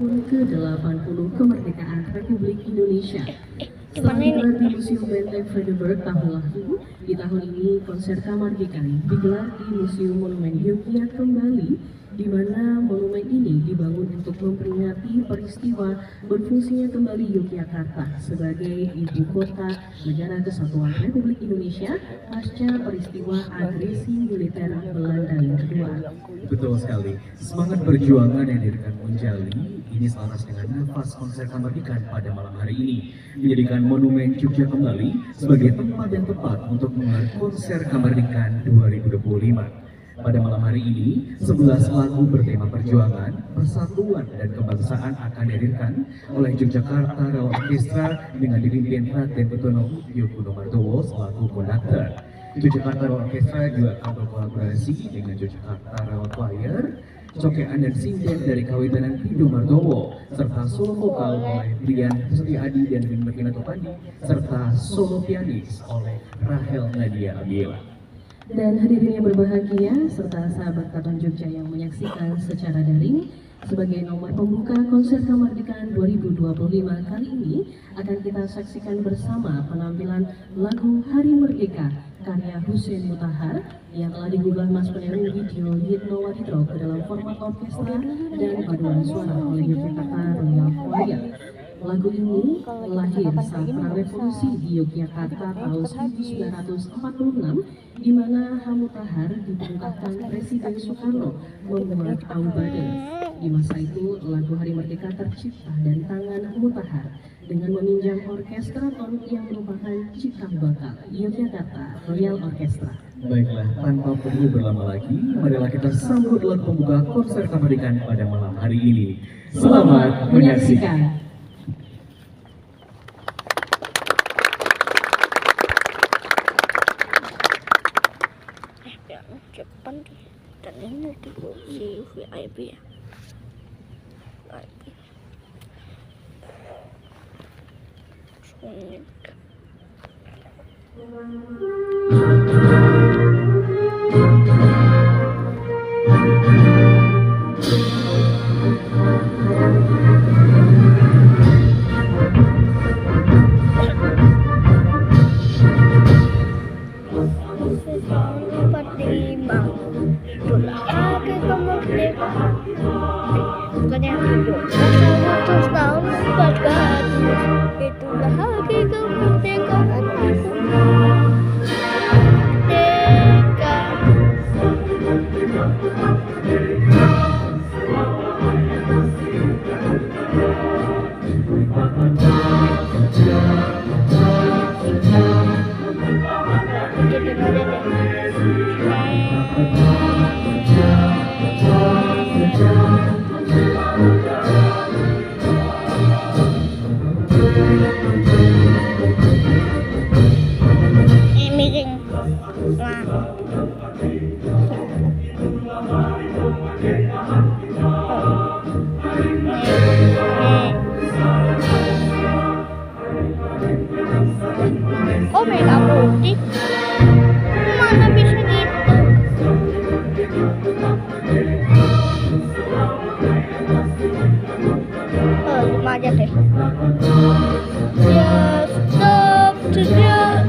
tahun ke-80 kemerdekaan Republik Indonesia. Setelah digelar di Museum Benteng Vredenburg tahun lalu, di tahun ini konser Kamardikan digelar di Museum Monumen Yogyakarta kembali, di mana monumen ini dibangun untuk memperingati peristiwa berfungsinya kembali Yogyakarta sebagai ibu kota Negara Kesatuan Republik Indonesia pasca peristiwa agresi militer Belanda yang kedua. Betul sekali, semangat perjuangan yang diberikan Munjali ini selaras dengan nafas konser Kamardikan pada malam hari ini, menjadikan monumen Jogja kembali sebagai tempat yang tepat untuk menggelar konser Kamardikan 2025. Pada malam hari ini, 11 lagu bertema perjuangan, persatuan, dan kebangsaan akan dihadirkan oleh Yogyakarta Rawa Orkestra dengan dipimpin Raden Betono Yoguno Martowo selaku konduktor. Yogyakarta Rawa Orkestra juga akan berkolaborasi dengan Yogyakarta Rawa Choir, cokean dan sinden dari Kawitanan Pindo Martowo, serta solo vokal oleh Brian Setiadi dan Martina Topandi, serta solo pianis oleh Rahel Nadia Abiela. Dan hadirin yang berbahagia, serta sahabat Keraton Jogja yang menyaksikan secara daring, sebagai nomor pembuka konser Kamardikan 2025 kali ini akan kita saksikan bersama penampilan lagu Hari Merdeka karya Hussein Mutahar yang telah digubah Mas Penyanyi video Yitno Wadidro ke dalam format orkestra dan paduan suara oleh Yogyakarta Royal Choir. Lagu ini lahir saat prarevolusi di Yogyakarta tahun 1946, di mana Hamutahar diperintahkan Presiden Soekarno membuat Aubade. Di masa itu, lagu Hari Merdeka tercipta dari tangan Mutahar dengan meminjam orkestra ton yang merupakan cikal bakal Yogyakarta Royal Orchestra. Baiklah, tanpa perlu berlama lagi, marilah kita sambut lagu pembuka konser Kamardikan pada malam hari ini. Selamat menyaksikan. Depan dan ini di VIP ya. VIP. Sonic. Oh, merah putih. Mana bisa gitu? Oh, cuma aja deh. Ya, stop saja.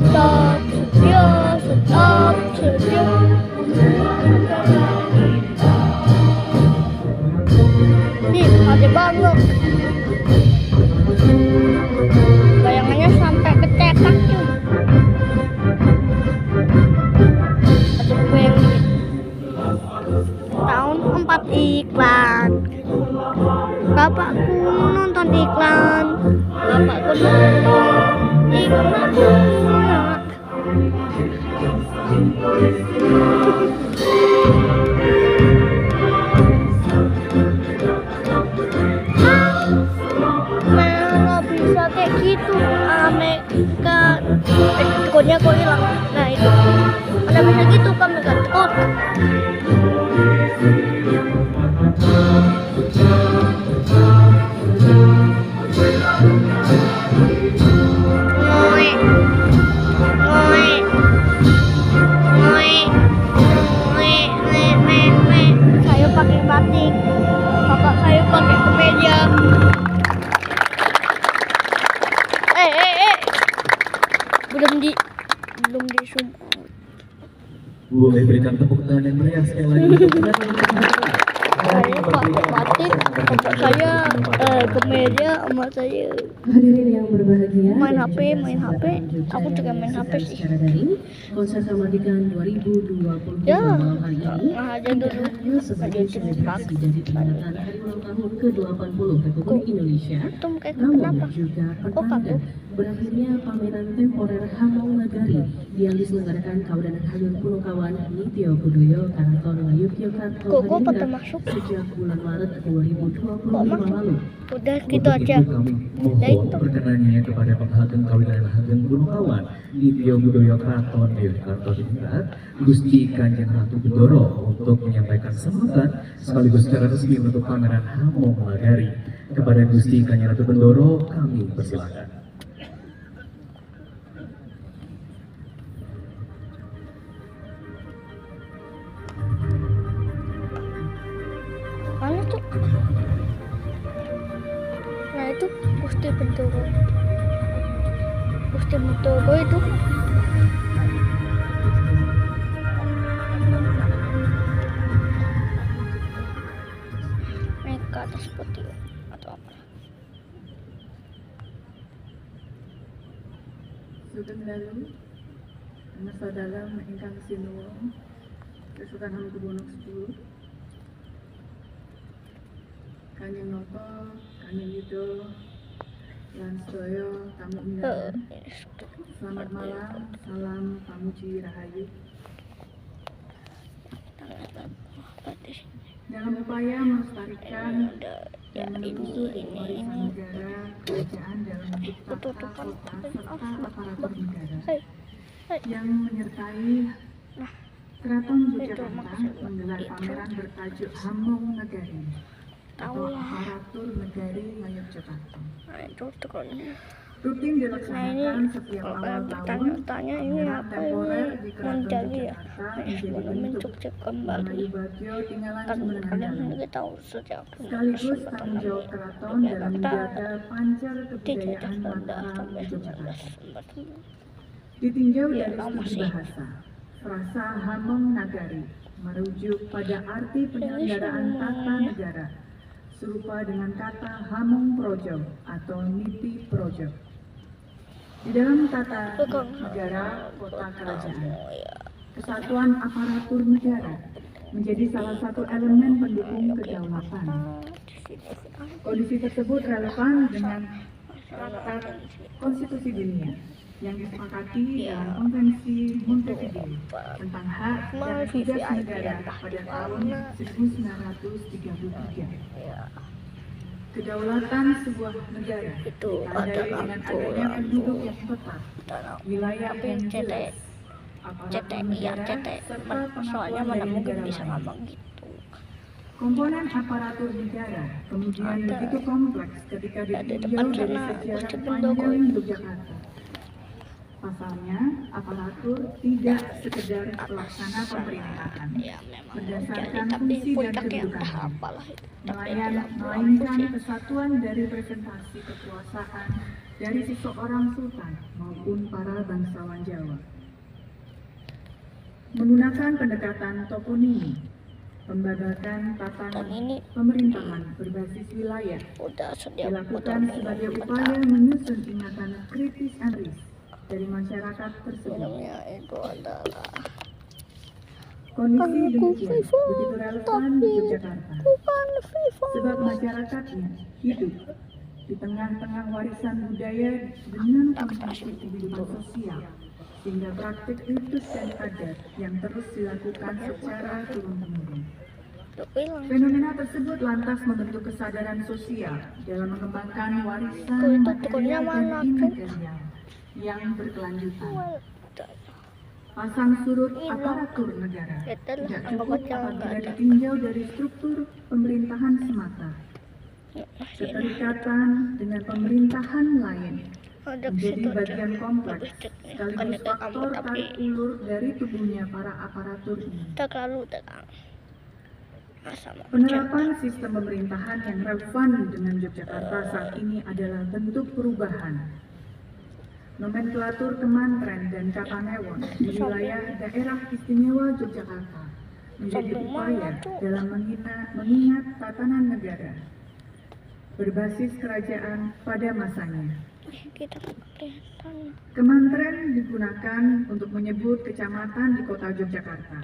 Stop saja, stop saja. Nih, ada banget. Bayangannya sampai kecetak tuh. Ada gue yang tahun 4 iklan. Bapakku nonton iklan. Bapakku nonton iklan. Bisa kayak gitu, Amerika kodenya kok hilang. Nah itu ada bisa gitu kan, Mega tekut. Ngoe ngoe ngoe ngoe ngoe batik. Kakak saya pakai kemeja. Belum di zoom out. Boleh berikan tepuk tangan yang meriah sekali lagi untuk Saya pakai batik, kakak saya kemeja, sama saya Hadirin yang berbahagia, main dan HP, juga main sahabat HP. Tanjung Jogja Aku juga yang main HP menyaksikan sih. secara daring konser kemerdekaan 2022 Ya, malam hari ini nah aja tidak dulu. hanya sebagai Lanjutin selebrasi vlog. dari peringatan hari ulang tahun ke-80 Republik Indonesia, Itu kayak namun kenapa? juga Kok pertanda kaku? berakhirnya pameran temporer Hamong Nagari yang diselenggarakan Kabupaten Hagung Punokawan Nityo Budoyo Karaton Yogyakarta Kok pada Hadiningrat masuk? sejak bulan Maret 2025 masuk? lalu. Udah gitu Untuk aja. itu kami mohon perkenannya kepada Penghatung Kawilayan Hagung Punokawan Nityo Budoyo Karaton Yogyakarta Hadiningrat Gusti Kanjeng Ratu Bendoro untuk menyampaikan sambutan sekaligus secara resmi untuk pameran Hamong Nagari. Kepada Gusti Kanjeng Ratu Bendoro kami persilakan. Mana tuh? Nah itu Gusti Bendoro. Gusti Bendoro itu. Naik ke atas putih atau apa? Sugeng dalu, masa dalam ingkang sinuwun, Kesukaan Hamengkubuwono X Kanjeng Noto, Kanjeng Yudo, lan sedaya tamu undangan. Selamat malam, salam pamuji rahayu. Dalam upaya melestarikan dan menelusuri warisan negara, kerajaan dalam bentuk tata kota serta aparatur negara yang menyertai Keraton Yogyakarta menggelar pameran bertajuk Hamong Nagari atau aparatur negari Yogyakarta. Nah itu tukarnya. Rutin Nah ini dilaksanakan setiap awal tahun. bertanya-tanya ini Pameran apa temporer ini di Keraton menjadi ya Yogyakarta menjadi monumen bentuk Jogja kembali. Melayu Bagio tinggalan Kan Sumbenan kalian Dalam. juga tahu sejak Sekaligus tanggung jawab keraton dalam menjaga pancar kebudayaan Mataram sampai Yogyakarta. 1911. Ditinjau Ya, dari lama studi sih. bahasa, frasa Hamong Nagari merujuk pada arti penyelenggaraan tata negara, serupa dengan kata Hamong Projo atau Niti Projo. Di dalam tata negara kota kerajaan, kesatuan aparatur negara menjadi salah satu elemen pendukung kedaulatan. Kondisi tersebut relevan dengan traktat konstitusi dunia yang disepakati dalam Konvensi Montevideo tentang hak dan tugas negara pada tahun 1933. Kedaulatan sebuah negara Itu ditandai ada dengan lampu, adanya penduduk yang tetap, wilayah Tapi yang CT, jelas, aparatur CT, iya negara, CT. serta Soalnya pengakuan mana dari mungkin negara bisa lain. ngomong gitu. Komponen aparatur negara kemudian Ada. begitu kompleks ketika Ada di ditinjau depan dari sana, sejarah Gusti Bendoro panjang itu. Yogyakarta. Pasalnya, aparatur tidak sekedar pelaksana pemerintahan, Ya memang berdasarkan jadi tapi fungsi dan puncaknya entah kedudukannya, apalah itu. Tapi itu lampu melainkan sih. kesatuan dari presentasi kekuasaan dari seseorang sultan maupun para bangsawan Jawa. Menggunakan pendekatan toponimi, pembabakan tatanan Dan ini pemerintahan berbasis wilayah udah setiap dilakukan motor sebagai minum upaya menyusun ingatan kritis and risk dari masyarakat tersebut. minumnya itu adalah Kondisi Aku demikian Viva, begitu relevan di tapi Yogyakarta, bukan Viva. sebab masyarakatnya hidup di tengah-tengah warisan budaya dengan konsumsi kehidupan sosial, sehingga praktik ritus dan adat yang terus dilakukan secara turun-temurun. Tuh hilang. Fenomena tersebut lantas membentuk kesadaran sosial dalam mengembangkan warisan Tuh, itu material tukernya dan mana, Kak? imaterial yang berkelanjutan. Pasang surut aparatur negara Betul, tidak apa cukup kocak apabila nggak ada. ditinjau dari struktur pemerintahan semata. Ya, masih Keterikatan dengan pemerintahan lain ada ke menjadi situ aja. bagian kompleks Bagus cek nih. sekaligus Bukannya kayak kamu faktor tapi tarik ulur dari tubuhnya para aparatur ini. tak lalu tegang. Penerapan sistem pemerintahan yang relevan dengan Yogyakarta saat ini adalah bentuk perubahan nomenklatur Kemantren dan Kapanewon di wilayah daerah istimewa Yogyakarta menjadi upaya dalam mengingat tatanan negara berbasis kerajaan pada masanya. Kemantren digunakan untuk menyebut kecamatan di kota Yogyakarta,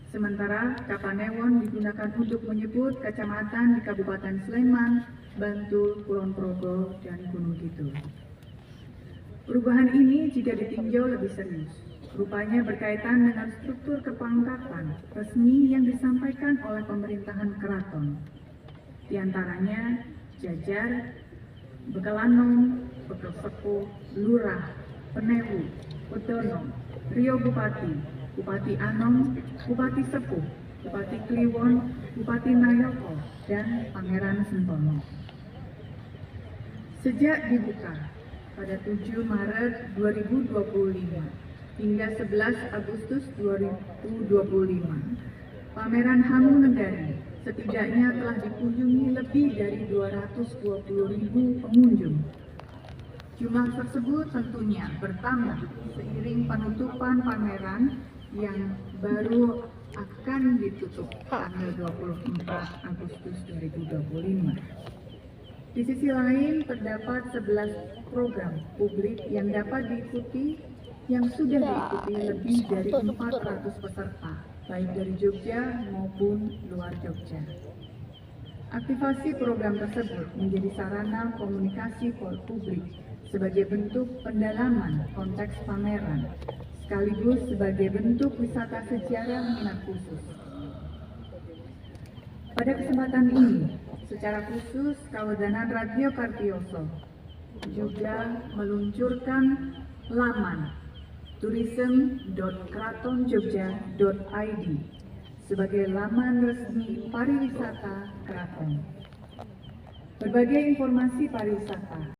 sementara Kapanewon digunakan untuk menyebut kecamatan di Kabupaten Sleman, Bantul, Kulon Progo, dan Gunung Kidul. Perubahan ini jika ditinjau lebih serius, rupanya berkaitan dengan struktur kepangkatan resmi yang disampaikan oleh pemerintahan keraton. Di antaranya Jajar, Bekalanom, Bekal Sepuh, Lurah, Penewu, Pedono, Rio Bupati, Bupati Anom, Bupati Sepuh, Bupati Kliwon, Bupati Nayoko, dan Pangeran Sentono. Sejak dibuka pada 7 Maret 2025 hingga 11 Agustus 2025, Pameran Hammonegari setidaknya telah dikunjungi lebih dari 220.000 pengunjung. Jumlah tersebut tentunya bertambah seiring penutupan pameran yang baru akan ditutup tanggal 24 Agustus 2025. Di sisi lain, terdapat 11 program publik yang dapat diikuti yang sudah diikuti lebih dari 400 peserta, baik dari Jogja maupun luar Jogja. Aktivasi program tersebut menjadi sarana komunikasi publik sebagai bentuk pendalaman konteks pameran, sekaligus sebagai bentuk wisata sejarah minat khusus. Pada kesempatan ini, secara khusus Kawedanan Radio Kartioso juga meluncurkan laman tourism.kratonjogja.id sebagai laman resmi pariwisata keraton. Berbagai informasi pariwisata